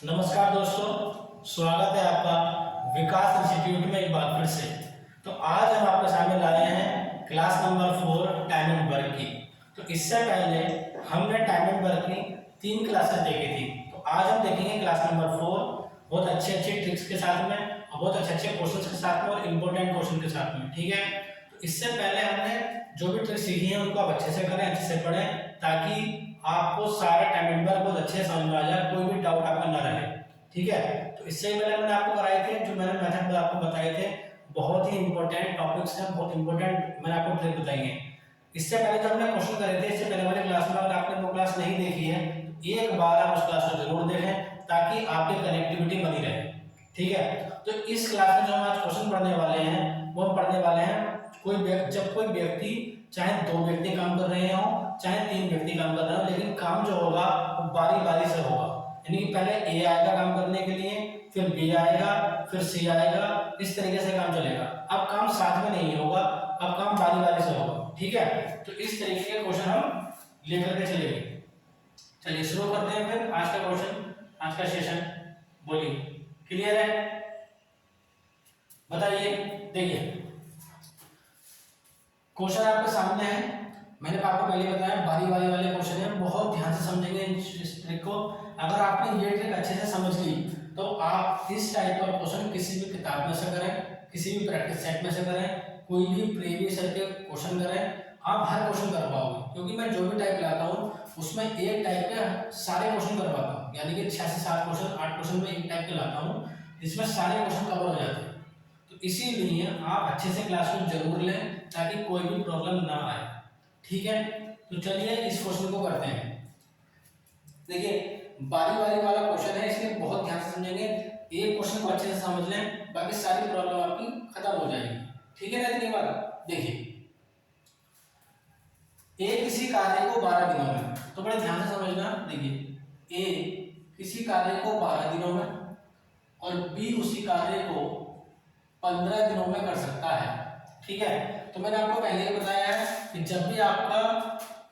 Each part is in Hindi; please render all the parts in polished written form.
नमस्कार दोस्तों, स्वागत है आपका विकास इंस्टीट्यूट में एक बार फिर से। तो आज हम आपके सामने लाए हैं class number 4 time and work की। तो इससे पहले हमने टाइम एंड वर्क की 3 क्लासेस देखी थी। तो आज हम देखेंगे क्लास नंबर 4 बहुत अच्छे ट्रिक्स के साथ में और बहुत अच्छे क्वेश्चंस के साथ में और इम्पोर्टेंट क्वेश्चन के साथ में। ठीक है, तो इससे पहले हमने जो भी ट्रिक्स सीखी हैं उनको आप अच्छे से करें, अच्छे से पढ़ें, ताकि आपको सारे टाइम एंड वर्क बहुत अच्छे से समझ में आ जाए, कोई भी डाउट आपका ना रहे। ठीक है, तो इससे पहले मैंने आपको कराए थे, जो मैंने मेथड आपको बताए थे, बहुत ही इंपॉर्टेंट टॉपिक्स हैं, बहुत इंपॉर्टेंट मैंने आपको ट्रिक बताई है। इससे पहले जो हमने क्वेश्चन करे थे, इससे पहले वाली क्लास में अगर आपने वो क्लास नहीं देखी है तो एक बार आप उस क्लास को जरूर देखें, ताकि आपकी कनेक्टिविटी बनी रहे। ठीक है, तो इस क्लास में जो हम आज क्वेश्चन पढ़ने वाले हैं वो हम पढ़ने वाले हैं जब कोई व्यक्ति, चाहे 2 व्यक्ति काम कर रहे हो चाहे 3 व्यक्ति काम कर रहे हो, लेकिन काम जो होगा वो बारी बारी से होगा। यानी कि पहले ए आएगा काम करने के लिए, फिर बी आएगा, फिर सी आएगा, इस तरीके से काम चलेगा। अब काम साथ में नहीं होगा, अब काम बारी बारी से होगा। ठीक है, तो इस तरीके के क्वेश्चन हम लेकर के चलेंगे। चलिए शुरू करते हैं फिर आज का क्वेश्चन, आज का सेशन। बोलिए, क्लियर है? बताइए। देखिए क्वेश्चन आपके सामने है, मैंने आपको पहले बताया बारी बारी वाले क्वेश्चन है, बहुत ध्यान से समझेंगे इस ट्रिक को। अगर आपने ये ट्रिक अच्छे से समझ ली तो आप इस टाइप का क्वेश्चन किसी भी किताब में से करें, किसी भी प्रैक्टिस सेट में से करें, कोई भी प्रीवियस ईयर के क्वेश्चन करें, आप हर क्वेश्चन कर पाओगे। क्योंकि मैं जो भी टाइप लाता हूँ उसमें एक टाइप के सारे क्वेश्चन करवाता हूँ, यानी कि 6 से 7 क्वेश्चन, 8 क्वेश्चन में एक टाइप के लाता हूँ, जिसमें सारे क्वेश्चन कवर हो जाते हैं। तो इसीलिए आप अच्छे से क्लास को जरूर लें, ताकि कोई भी प्रॉब्लम ना आए। ठीक है, तो चलिए इस क्वेश्चन को करते हैं। देखिए बारी बारी वाला क्वेश्चन है, इसलिए बहुत ध्यान से समझेंगे। एक क्वेश्चन को अच्छे से समझ लें, बाकी सारी प्रॉब्लम आपकी खत्म हो जाएगी। ठीक है ना? इतनी बात। देखिए ए किसी कार्य को 12 दिनों में, तो बड़े ध्यान से समझना। देखिए ए किसी कार्य को 12 दिनों में और बी उसी कार्य को 15 दिनों में कर सकता है। ठीक है, तो मैंने आपको पहले ही बताया है कि जब भी आपका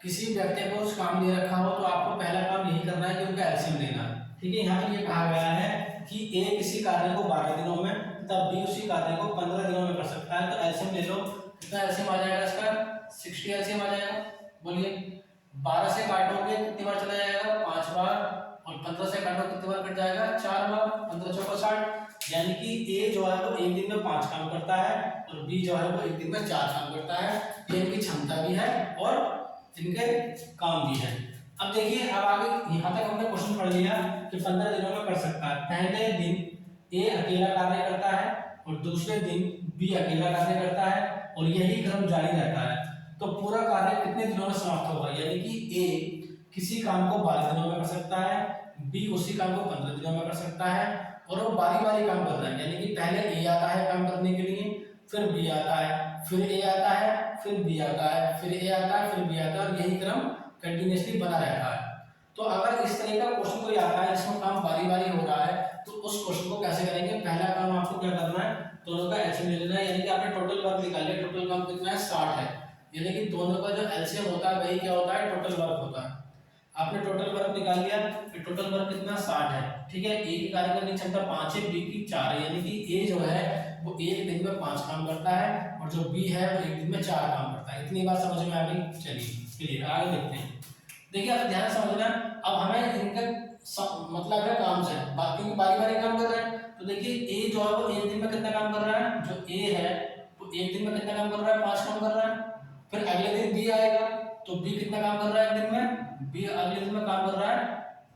किसी व्यक्ति को उस काम दे रखा हो तो आपको पहला काम यही करना है कि उनका एलसीएम लेना है। ठीक है, यहाँ पर ये कहा गया है कि ए किसी कार्य को 12 दिनों में तथा बी उसी कार्य को 15 दिनों में कर सकता है। तो एलसीएम ले लो, कितना एलसीएम आ जाएगा इसका? 60 एलसीएम आ जाएगा। बोलिए 12 से काटोगे कितनी बार चला जाएगा? 5 बार, और 15 से काटो कितनी बार कट जाएगा? 4 बार। 15 चौको 60, यानी कि ए जो है वो एक दिन में 5 काम करता है और बी जो है वो एक दिन में 4 काम करता है। ये इनकी क्षमता भी है और इनके काम भी है। अब देखिए, अब आगे यहाँ तक हमने क्वेश्चन पढ़ लिया कि 15 दिनों में कर सकता है। पहले दिन ए अकेला कार्य करता है और दूसरे दिन बी अकेला कार्य करता है, और यही क्रम जारी रहता है। तो पूरा कार्य कितने दिनों में समाप्त होगा? यानी कि ए किसी काम को 12 दिनों में कर सकता है, बी उसी काम को 15 दिनों में कर सकता है, और वो बारी बारी काम कर रहा है। यानी कि पहले ए आता है काम करने के लिए, फिर बी आता है, फिर ए आता है, फिर बी आता है, फिर ए आता है, फिर बी आता है, और यही क्रम कंटिन्यूअसली बना रहता है। तो अगर इस तरह का क्वेश्चन कोई आता है जिसमें काम बारी बारी हो रहा है, तो उस क्वेश्चन को कैसे करेंगे? पहला काम आपको क्या करना है? दोनों का एलसीएम ले लेना है। यानी कि आपने टोटल वर्क निकाल लिया, टोटल काम कितना है? 60 है। यानी कि दोनों का जो एलसीएम होता है वही क्या होता है? टोटल वर्क होता है। आपने टोटल वर्क निकाल लिया, फिर टोटल वर्क कितना? 60 है। ठीक है, ए की कार्य करने की क्षमता 5 है, बी की 4 है। यानी कि ए जो है वो एक दिन में 5 काम करता है और जो बी है वो एक दिन में 4 काम करता है। इतनी बात समझ में आ गई? चलिए क्लियर, आगे देखते हैं। देखिए आप ध्यान से समझना, अब हमें इनका मतलब है काम से, बाकी बारी बारी काम कर रहे हैं। तो देखिए ए जो है वो एक दिन में कितना काम कर रहा है? जो ए है वो एक दिन में कितना काम कर रहा है? 5 काम कर रहा है। फिर अगले दिन बी आएगा, तो बी कितना काम कर रहा है एक दिन में? बी अगले दिन में काम कर रहा है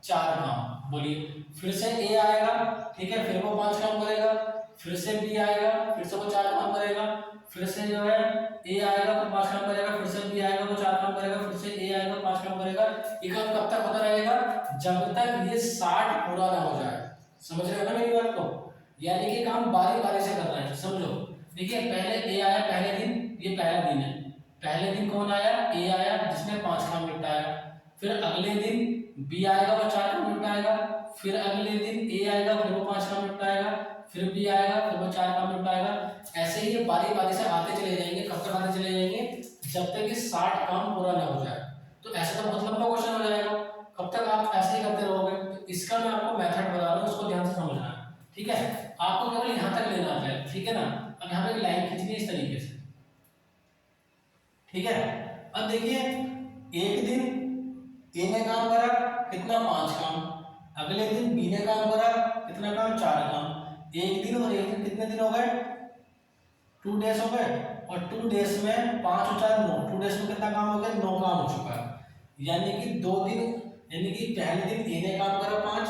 4 काम। बोलिए, फिर से ए आएगा, ठीक है, फिर वो 5 काम करेगा, फिर से बी आएगा, फिर से वो 4 काम करेगा, फिर से जो है ए आएगा तो 5 काम करेगा, फिर से बी आएगा वो 4 काम करेगा, फिर से ए आएगा 5 काम करेगा। ये काम कब तक होता रहेगा? जब तक ये 60 पूरा ना हो जाए। समझ रहे हो ना मेरी बात को? यानी कि काम बारी बारी से करना है। समझो, देखिए पहले ए आया पहले दिन, ये पहला दिन है। पहले दिन कौन आया? ए आया, जिसने 5 काम निपटाया। फिर अगले दिन बी आएगा, वो 4 काम निपटाएगा। फिर अगले दिन ए आएगा, फिर वो 5 काम निपटाएगा। फिर बी आएगा, फिर वो 4 काम निपटाएगा। ऐसे ही ये बारी बारी से आते चले जाएंगे। कब तक आते चले जाएंगे? जब तक कि 60 काम पूरा ना हो जाए। तो ऐसा तो बहुत लंबा क्वेश्चन हो जाएगा। कब तक आप ऐसे ही करते रहोगे? तो इसका मैं आपको मेथड बता रहा हूँ, ठीक है, आपको केवल यहाँ तक लेना आता है, ठीक है ना। अब यहाँ पे एक लाइन खींचनी है इस तरीके से, ठीक है। अब देखिए एक दिन ए ने काम करा कितना, 5 काम, अगले दिन बी ने काम करा कितना काम, 4 काम। एक दिन और एक दिन कितने दिन हो गए, 2 डेज हो गए, और 2 डेज में 5 और 4 9, 2 डेज में कितना काम हो गया, 9 काम हो चुका है। यानी कि 2 दिन, यानी कि पहले दिन ए ने काम करा 5,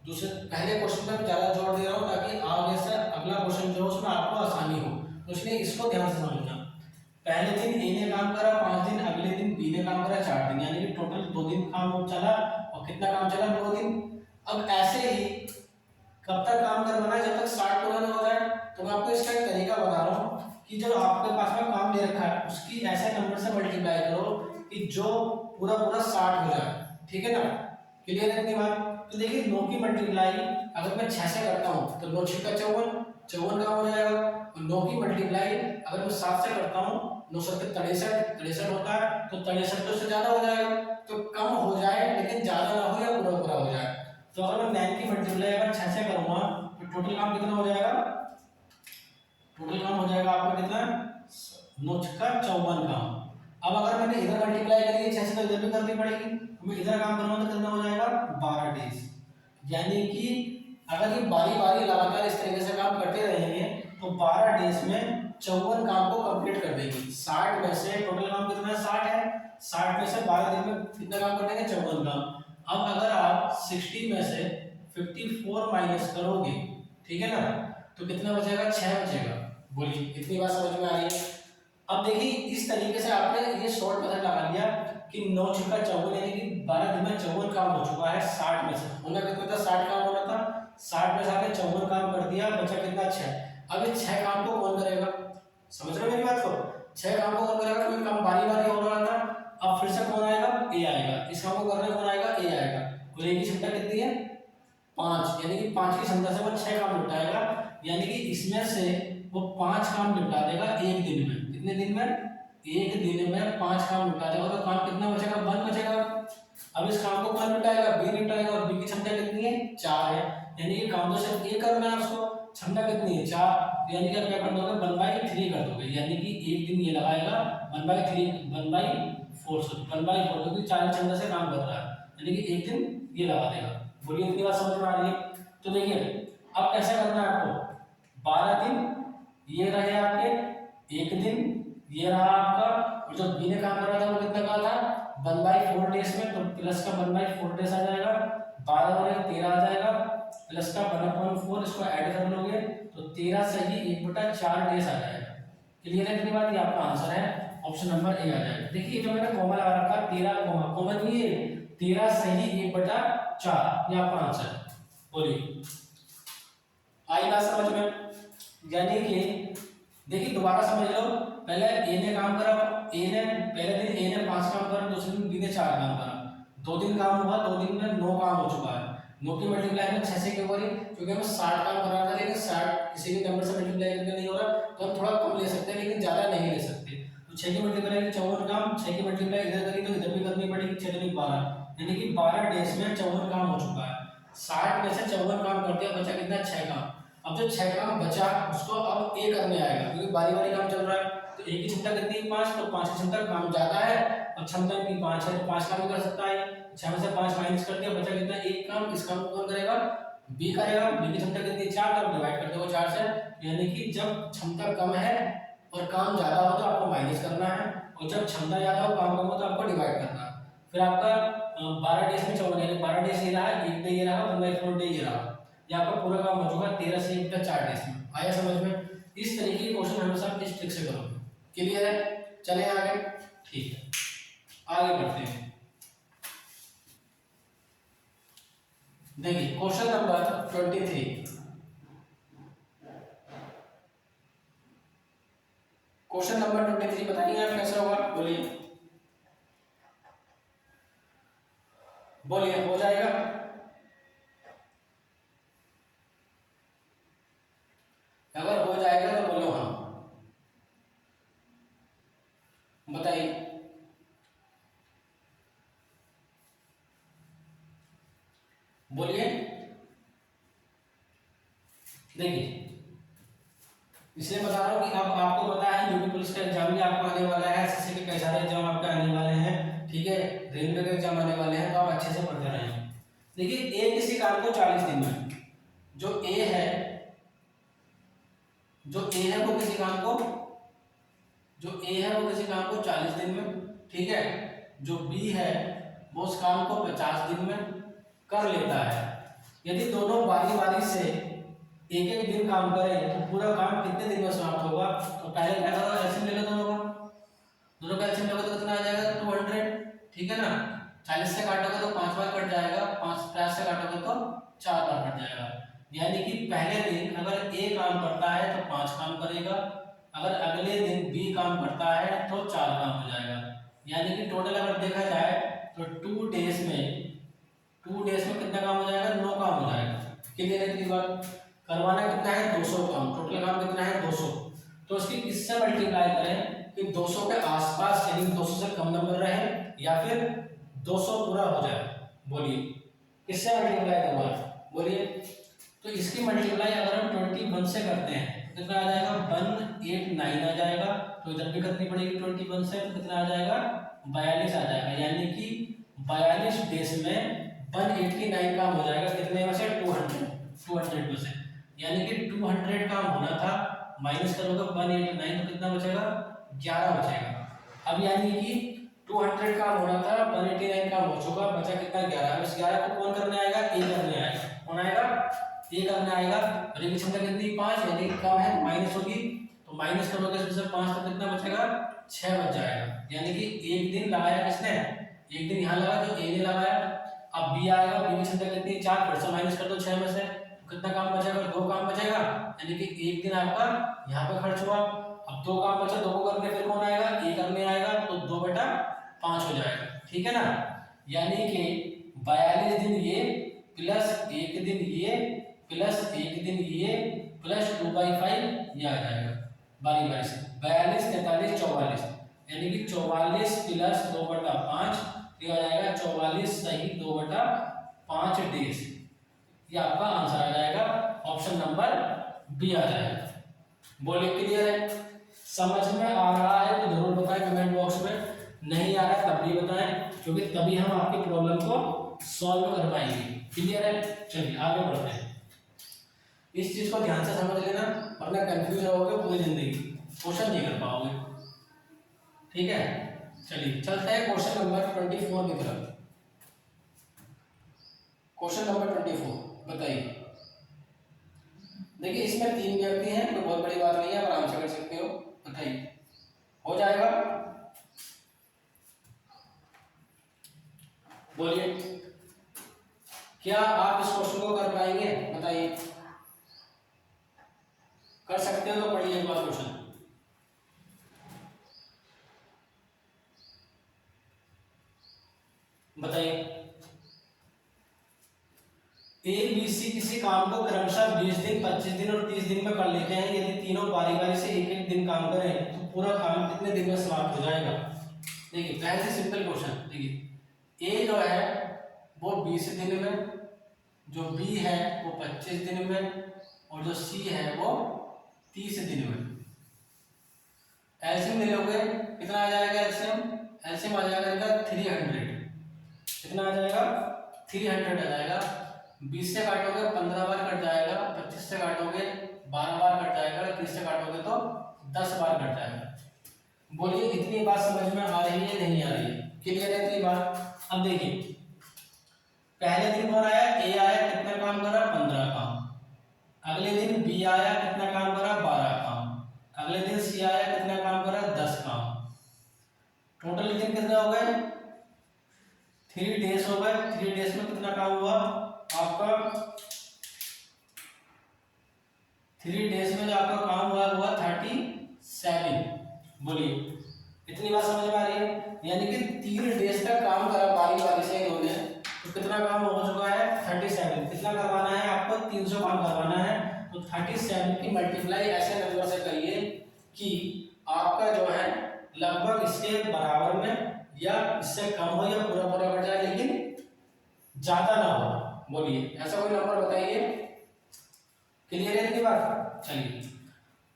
दूसरे पहले क्वेश्चन में ज्यादा जोर दे रहा हूँ ताकि आगे से अगला क्वेश्चन जो है उसमें आपको आसानी हो, तो इसलिए इसको ध्यान से समझना। पहले दिन ए ने काम करा 5 दिन, अगले दिन बी ने काम करा 4 दिन, यानी कि टोटल 2 दिन काम चला, और कितना काम चला, 2 दिन। अब ऐसे ही कब तक काम करवाना है, जब तक 60 पूरा ना हो जाए। तो मैं आपको इसका एक तरीका बता रहा हूँ कि जो आपके पास में काम दे रखा है उसकी ऐसे नंबर से मल्टीप्लाई करो कि जो पूरा पूरा 60 हो जाए, ठीक है ना। क्लियर है इतनी बात। तो देखिए 9 की मल्टीप्लाई अगर मैं 6 से करता हूँ तो 9 6 54, 54 काम हो जाएगा। और 9 की मल्टीप्लाई अगर मैं 7 से करता हूँ, 9 7 63, 63 होता है, तो 63 तो उससे ज्यादा हो जाएगा। तो कम हो जाए लेकिन ज्यादा ना हो, या पूरा पूरा हो जाए। तो अगर मैं 9 की मल्टीप्लाई अगर 6 से करूंगा तो टोटल काम कितना हो जाएगा, टोटल काम हो जाएगा आपका कितना, 9 छक्का 54 काम। अब अगर मैंने इधर मल्टीप्लाई करी है 6 से, तो इधर भी करनी पड़ेगी। मैं इधर काम करूंगा तो कितना हो जाएगा, 12 डेज। यानी कि अगर ये बारी बारी लगातार इस तरीके से काम करते रहेंगे तो 12 डेज में 54 काम को कंप्लीट कर देंगे। 60 में से टोटल काम कितना है, 60 है, 60 में से 12 दिन में कितना काम कर देंगे, 54 काम। अब अगर आप 60 में से 54 माइनस करोगे, ठीक है ना, तो कितना बचेगा, 6 बचेगा। बोलिए इतनी बात समझ में आ रही है। अब देखिए इस तरीके से आपने ये शॉर्ट मेथड लगा लिया कि 9 छक्का 54, यानी कि 12 दिन में 54 काम हो चुका है 60 में से। होना कितना था, 60 काम होना था, 60 में से आपने 54 काम कर दिया, बचा कितना, 6। अब इस 6 काम को कौन करेगा, समझ रहे हो मेरी बात को। 6 काम को कौन करेगा, क्योंकि काम बारी बारी हो रहा था। अब फिर से कौन आएगा, ए आएगा। इस काम को करने कौन आएगा, ए आएगा। और ए की क्षमता कितनी है, 5, यानी कि 5 की क्षमता से वो 6 काम निपटाएगा। यानी कि इसमें से वो 5 काम निपटा देगा एक दिन में। कितने दिन में, एक दिन में 5 काम निपटा देगा। तो काम कितना बचेगा, 1 बचेगा। अब इस काम को कौन निपटाएगा, बी निपटाएगा, और बी की क्षमता कितनी है, 4 है। यानी कि काम तो सिर्फ ए करना है उसको, क्षमता कितनी है, 4। यानी कि आप क्या कर दोगे, 1/3 कर दोगे। यानी कि एक दिन ये लगाएगा 1/3, 1/4, 1/4, क्योंकि 4 क्षमता से काम कर रहा है, यानी कि एक दिन ये लगा देगा। बोलिए इतनी बात समझ में आ रही है। तो देखिए अब कैसे करना है आपको, 12 दिन ये रहे आपके, एक दिन ये रहा आपका, और जो बी ने काम कर रहा था वो कितना का था, 1/4 डेज में, तो प्लस का 1/4 डेज आ जाएगा, 12 और 13 आ जाएगा, प्लस का 1/4, इसको ऐड कर लोगे तो 13 से ही 1/4 डेज आ जाएगा। क्लियर है इतनी बात, ये आपका आंसर है, ऑप्शन नंबर ए आ जाएगा। देखिए जो मैंने कॉमा लगा रखा, 13 कॉमा नहीं है, 13 से ही 1/4, ये आपका आंसर है। बोलिए आई बात समझ में। यानी कि देखिए दोबारा समझ लो, पहले ए ने काम करा, ए ने पहले दिन ए ने 5 काम करा, दूसरे दिन बी ने 4 काम करा, 2 दिन काम हुआ, 2 दिन में 9 काम हो चुका है। 9 की मल्टीप्लाई में 6 से क्यों करी, क्योंकि हमें 60 काम करना था, लेकिन 60 किसी भी नंबर से मल्टीप्लाई करके नहीं हो रहा, तो हम थोड़ा कम ले सकते हैं लेकिन ज्यादा नहीं ले सकते। तो 6 की मल्टीप्लाई में 54 काम, 6 की मल्टीप्लाई इधर करी तो इधर भी करनी पड़ेगी, 6 दूनी 12, यानी कि 12 डेज में 54 काम हो चुका है। 60 में से 54 काम कर दिया, बचा कितना, 6 काम। अब जो 6 काम बचा उसको अब ए करने आएगा, क्योंकि बारी बारी काम चल रहा है। तो ए की क्षमता कितनी है, 5, तो 5 की क्षमता काम ज्यादा है और क्षमता इनकी 5 है, तो 5 काम कर सकता है। 6 में से 5 माइनस कर दिया, बचा कितना, एक काम। इस काम को कौन करेगा, बी करेगा। बी की क्षमता कितनी, 4, तो डिवाइड कर दो 4 से। यानी कि जब क्षमता कम है और काम ज्यादा हो तो आपको माइनस करना है, और जब क्षमता ज्यादा हो काम कम हो तो आपको डिवाइड करना है। फिर आपका 12 डेज में 54, यानी 12 डेज ये रहा, एक डे ये रहा, 1/4 डे ये रहा, ये आपका पूरा काम हो चुका 13 से 1/4 डेज में। आया समझ में। इस तरीके के क्वेश्चन हमेशा आप इस ट्रिक से करोगे। क्लियर है, चले आगे, ठीक है आगे बढ़ते हैं। देखिए क्वेश्चन नंबर 23, क्वेश्चन नंबर 23 बताइए आप कैसे होगा, बोलिए बोलिए, हो जाएगा। अगर हो जाएगा तो बोलो हाँ, बताइए। बोलिए देखिए इसलिए बता रहा हूँ कि अब आपको पता है यूपी पुलिस का एग्जाम भी आपको आने वाला है, एसएससी के कई सारे एग्जाम आपके आने वाले हैं, ठीक है, रेलवे के एग्जाम आने वाले हैं, तो आप अच्छे से पढ़ते रहें। देखिए ए किसी काम को 40 दिन में, जो ए है वो किसी काम को, जो ए है वो किसी काम को 40 दिन में, ठीक है, जो बी है वो उस काम को 50 दिन में कर लेता है। यदि दोनों बारी बारी से एक एक दिन काम करें तो पूरा काम कितने दिन में समाप्त होगा? तो पहले क्या था, एलसीएम ले लो दोनों का एलसीएम लोगे तो कितना आ जाएगा 200, ठीक है ना। 40 से काटोगे तो 5 बार कट जाएगा, 50 से काटोगे तो 4 बार कट जाएगा। यानी कि पहले दिन अगर ए काम करता है तो 5 काम करेगा, अगर अगले दिन बी काम करता है तो 4 काम हो जाएगा। यानी कि टोटल अगर देखा जाए तो 2 डेज में कितना काम हो जाएगा? 9 काम हो जाएगा। क्लियर है? कितनी बार करवाना कितना है? 200 काम, टोटल काम कितना है? 200। तो इसकी किससे मल्टीप्लाई करें कि 200 के आसपास, यानी 200 से कम नंबर रहे या फिर 200 पूरा हो जाए? बोलिए किससे मल्टीप्लाई करवा, बोलिए। तो इसकी मल्टीप्लाई अगर हम 21 से करते हैं तो कितना आ जाएगा? 189 आ जाएगा। तो इधर भी करनी पड़ेगी 21 से, तो कितना आ जाएगा? 42 आ जाएगा। यानी कि 42 डेज में 189 काम हो जाएगा। कितने में से? 200 में से। यानी कि 200 काम होना था, माइनस करोगे 189 तो कितना बचेगा? 11 बचेगा। अब यानी कि 200 काम होना था, 189 काम हो चुका, बचा कितना? 11। अब इस 11 को कौन करने आएगा? ए करने आएगा। कौन आएगा? ए करने आएगा। और ये क्षमता कितनी? 5, यानी कि कम है, माइनस होगी, तो माइनस करोगे इसमें से 5 तो कितना बचेगा? 6 बच जाएगा। यानी कि एक दिन लगाया किसने? एक दिन यहाँ लगा जो ए ने लगाया। अब बी आएगा, बी की क्षमता कितनी? 4, फिर से माइनस कर दो 6 में से, कितना काम बचेगा? 2 काम बचेगा। यानी कि एक दिन आपका यहाँ पे खर्च हुआ। अब 2 काम बचा, 2 को करने फिर कौन आएगा? ए करने आएगा, तो 2/5 हो जाएगा, ठीक है ना। यानी कि 42 दिन ये प्लस 1 दिन ये प्लस 1 दिन ये प्लस 2/5 ये आ जाएगा बारी बारी से। 42, 43, 44, यानी कि 44 प्लस 2/5 ये आ जाएगा 44 सही 2/5 डेज। ये आपका आंसर आ जाएगा, ऑप्शन नंबर बी आ जाएगा। बोलिए क्लियर है? समझ में आ रहा है तो जरूर बताएं कमेंट बॉक्स में, नहीं आ रहा है तब भी बताएं, क्योंकि तभी हम आपकी प्रॉब्लम को सॉल्व कर पाएंगे। क्लियर है? चलिए आगे बढ़ते हैं। इस चीज को ध्यान से समझ लेना, वरना कंफ्यूज रहोगे पूरी जिंदगी, क्वेश्चन नहीं कर पाओगे, ठीक है। चलिए चलते हैं क्वेश्चन नंबर 24 की तरफ। क्वेश्चन नंबर 24 बताइए। देखिए इसमें 3 व्यक्ति हैं, कोई बहुत बड़ी बात नहीं है, आराम से कर सकते हो। बताइए हो जाएगा? बोलिए क्या आप इस क्वेश्चन को कर पाएंगे? बताइए। कर सकते हो तो पढ़िए एक बार क्वेश्चन। बताइए। ए बी सी किसी काम को क्रमशः 20 दिन, 25 दिन और 30 दिन में कर लेते हैं। यदि तीनों बारी बारी से एक एक दिन काम करें तो पूरा काम कितने दिन में समाप्त हो जाएगा? देखिए पहले से सिंपल क्वेश्चन। देखिए ए जो है वो 20 दिन में, जो बी है वो 25 दिन में, और जो सी है वो 30 दिन में। एलसीएम ले लोगे कितना आ जाएगा? एलसीएम आ जाएगा इनका 300। कितना आ जाएगा? 300 आ जाएगा। 20 से काटोगे 15 बार कट जाएगा, 25 से काटोगे 12 बार कट जाएगा, 30 से काटोगे तो 10 बार कट जाएगा। बोलिए इतनी बात समझ में आ रही है नहीं आ रही है? क्लियर है इतनी बात? अब देखिए पहले दिन कौन आया? ए आया, कितना काम करा? 15 काम। अगले दिन बी आया, कितना काम करा? 12 काम। अगले दिन सी आया, कितना काम करा? 10 काम। टोटल दिन कितना हो गए? 3 डेज हो गए। 3 डेज में कितना काम हुआ आपका? 3 डेज में जो आपका काम हुआ 37। बोलिए इतनी बात समझ में आ रही है? यानी कि 3 डेज तक काम करा बारी बारी से इन्होंने, तो कितना काम हो चुका है? 37। कितना करवाना है आपको? 300 काम करवाना है। तो 37 की मल्टीप्लाई ऐसे नंबर से करिए कि आपका जो है लगभग इसके बराबर में या इससे कम हो या पूरा पूरा कट जाए, लेकिन ज्यादा ना हो। बोलिए ऐसा कोई नंबर बताइए क्लियर है इतनी बात? चलिए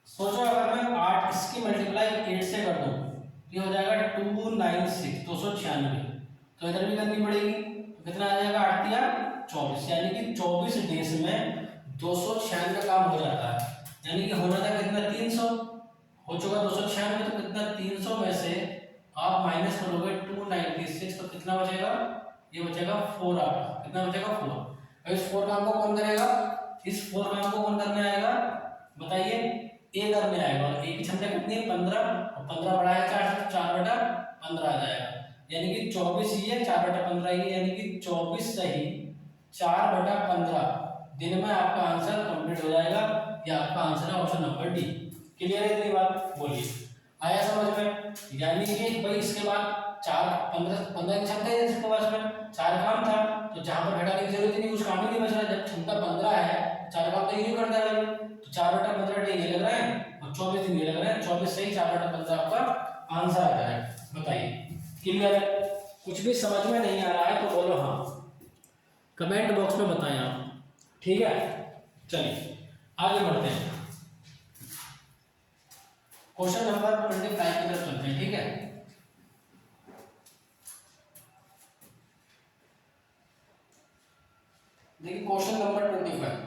सोचो अगर मैं 8 इसकी मल्टीप्लाई 8 से कर दूं तो ये हो जाएगा 296 296। तो इधर भी करनी पड़ेगी, तो कितना आ जाएगा 8 या 24, यानी कि 24 डेज में 296 काम हो जाता है। यानी कि होना था कितना 300, हो चुका 296, तो कितना 300 में से आप माइनस करोगे 296 तो कितना बचेगा, ये बचेगा 4 आपका। कितना बचेगा 4। अब इस 4 काम को कौन करेगा, इस 4 काम को कौन करने आएगा बताइए, ए करने आएगा। और ए की क्षमता कितनी है 15, और 15 बढ़ाया 4 से 4/15 आ जाएगा, यानी कि 24 ही है 4/15 ही है, यानी कि 24 सही 4/15 दिन में आपका आंसर कंप्लीट हो जाएगा। ये आपका आंसर है ऑप्शन नंबर डी। क्लियर है इतनी बात? बोलिए आया समझ में? यानी कि भाई इसके बाद 15 की क्षमता है, इसके बाद में 4 काम था, तो जहां पर घटाने की जरूरत ही नहीं, कुछ काम ही नहीं बच रहा। जब क्षमता 15 है 4 काम तो ये नहीं करता है, तो 4/15 ये लग रहा है और 24 दिन ये लग रहा है। 24 सही 4/15 आपका आंसर आ जाएगा। बताइए क्लियर है? कुछ भी समझ में नहीं आ रहा है तो बोलो हाँ, कमेंट बॉक्स में बताएं आप। ठीक है चलिए आगे बढ़ते हैं, क्वेश्चन नंबर 25 की तरफ चलते हैं। ठीक है देखिए क्वेश्चन नंबर 25,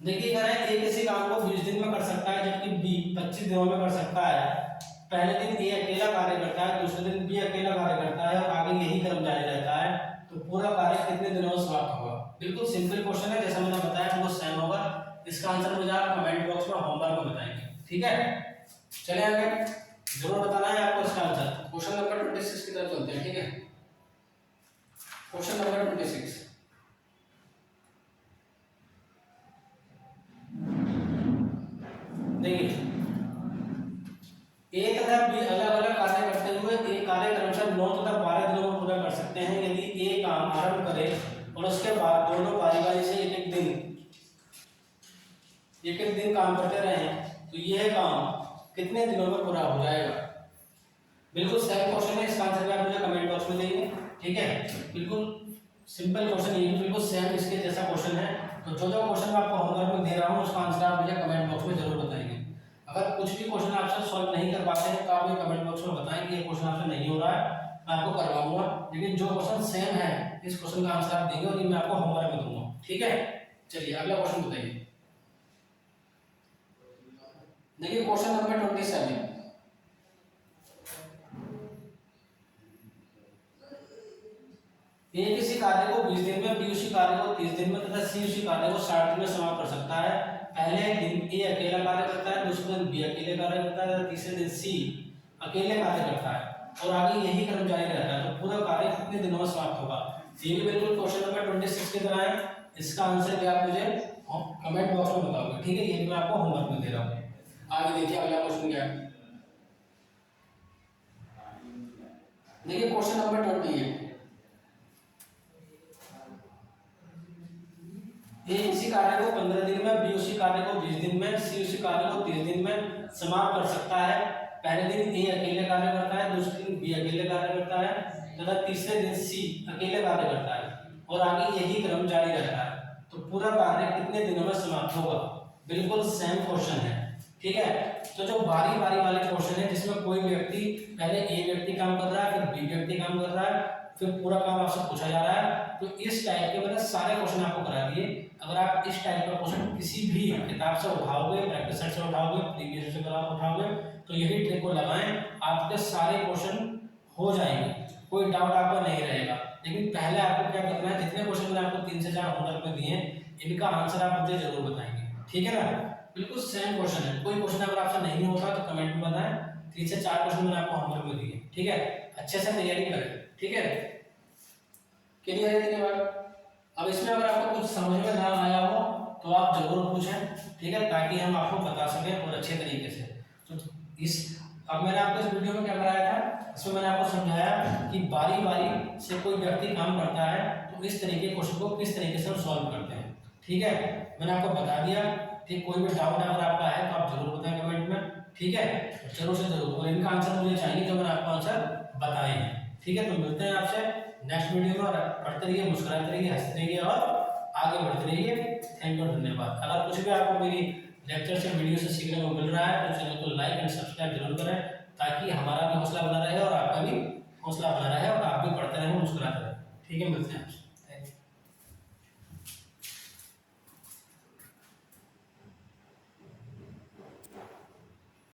देखिए कह रहे हैं ए किसी काम को 20 दिन में कर सकता है जबकि बी 25 दिनों में कर सकता है। पहले दिन ए अकेला कार्य करता है, दूसरे दिन बी अकेला कार्य करता है और आगे यही क्रम जारी रहता है, तो पूरा कार्य कितने दिनों में समाप्त होगा? बिल्कुल सिंपल क्वेश्चन है, जैसा मैंने बताया वो सेम होगा। इसका आंसर मुझे आप कमेंट बॉक्स में होमवर्क में बताएंगे। ठीक है चलिए आगे, जरूर बताना है आपको इसका आंसर। क्वेश्चन नंबर 26 की तरफ चलते हैं। ठीक है क्वेश्चन नंबर 26, देखिए ए तथा बी अलग अलग कार्य करते हुए एक कार्य क्रमशः 9 तथा 12 दिनों में पूरा कर सकते हैं। यदि ए काम आरंभ करे और उसके बाद दोनों बारी बारी से एक एक दिन काम करते रहे तो यह काम कितने दिनों में पूरा हो जाएगा? बिल्कुल सेम क्वेश्चन है, इसका आंसर भी आप मुझे कमेंट बॉक्स में देंगे। ठीक है बिल्कुल सिंपल क्वेश्चन, ये बिल्कुल सेम इसके जैसा क्वेश्चन है। तो जो जो क्वेश्चन मैं आपको होमवर्क में दे रहा हूँ उसका आंसर आप मुझे कमेंट बॉक्स में जरूर बताएंगे। अगर कुछ भी क्वेश्चन आपसे सॉल्व नहीं कर पाते हैं तो आप मुझे कमेंट बॉक्स में बताएं कि ये क्वेश्चन आपसे नहीं हो रहा है, मैं आपको करवाऊंगा। लेकिन जो क्वेश्चन सेम है इस क्वेश्चन का आंसर आप देंगे और ये मैं आपको होमवर्क में दूंगा। ठीक है चलिए अगला क्वेश्चन बताइए। देखिए क्वेश्चन नंबर 27, ए किसी कार्य को 20 दिन में, बी उसी कार्य को 30 दिन में तथा सी उसी कार्य को 60 दिन में समाप्त कर सकता है। पहले दिन ए अकेला कार्य करता है, दूसरे दिन बी अकेले कार्य करता है, तीसरे दिन सी अकेले कार्य करता है और आगे यही क्रम जारी रहता है, तो पूरा कार्य कितने दिनों में समाप्त होगा? ये भी बिल्कुल क्वेश्चन नंबर 26 की तरह है। इसका आंसर भी आप मुझे कमेंट बॉक्स में बताओगे। ठीक है ये भी मैं आपको होमवर्क में दे रहा हूँ। आगे देखिए अगला क्वेश्चन क्या है। देखिए क्वेश्चन नंबर 28, ए इसी कार्य को 15 दिन में, बी उसी कार्य को 20 दिन में, सी उसी कार्य को 30 दिन में समाप्त कर सकता है। पहले दिन ए अकेले कार्य करता है, दूसरे दिन बी अकेले कार्य करता है तथा तीसरे दिन सी अकेले कार्य करता है और आगे यही क्रम जारी रहता है, तो पूरा कार्य कितने दिनों में समाप्त होगा? बिल्कुल सेम क्वेश्चन है। ठीक है तो जो बारी बारी वाले क्वेश्चन है जिसमें कोई व्यक्ति पहले ए व्यक्ति काम कर रहा है, फिर बी व्यक्ति काम कर रहा है, फिर पूरा काम आपसे पूछा जा रहा है, तो इस टाइप के मैंने सारे क्वेश्चन आपको करा दिए। अगर आप इस टाइप का क्वेश्चन किसी भी किताब से उठाओगे, प्रैक्टिस सेट से उठाओगे, प्रीवियस से उठाओगे, तो यही ट्रिक को लगाएं, आपके सारे क्वेश्चन हो जाएंगे, कोई डाउट आपको नहीं रहेगा। लेकिन पहले आपको क्या करना है, जितने क्वेश्चन मैंने आपको 3 से 4 होमवर्क में दिए हैं इनका आंसर आप मुझे जरूर बताएंगे। ठीक है ना, बिल्कुल सेम क्वेश्चन है, कोई क्वेश्चन अगर आपसे नहीं होता तो कमेंट में बताएं। 3 से 4 क्वेश्चन मैंने आपको होमवर्क में दिए। ठीक है अच्छे से तैयारी करें। ठीक है क्लियर है ये बात? अब इसमें अगर आपको कुछ समझ में ना आया हो तो आप जरूर पूछें। ठीक है ताकि हम आपको बता सकें और अच्छे तरीके से। तो इस अब मैंने आपको इस वीडियो में क्या कराया था, इसमें मैंने आपको समझाया कि बारी बारी से कोई व्यक्ति काम करता है तो इस तरीके क्वेश्चन को किस तरीके से हम सॉल्व करते हैं। ठीक है मैंने आपको बता दिया। ठीक कोई भी डाउट अगर आपका है तो आप जरूर बताएं कमेंट में। ठीक है जरूर से जरूर, और इनका आंसर मुझे चाहिए जो मैंने आपको आंसर बताए हैं। ठीक है, तो मिलते हैं आपसे नेक्स्ट वीडियो में। और पढ़ते रहिए, मुस्कुराते रहिए, हंसते रहिए और आगे बढ़ते रहिए। थैंक यू, धन्यवाद। अगर कुछ भी आपको मेरी लेक्चर से, वीडियो से सीखने को मिल रहा है तो चैनल को लाइक एंड सब्सक्राइब जरूर करें, ताकि हमारा भी हौसला बना रहे और आपका भी हौसला बना रहे और आप भी पढ़ते रहें, मुस्कुराते रहें। ठीक है, मिलते हैं आपसे।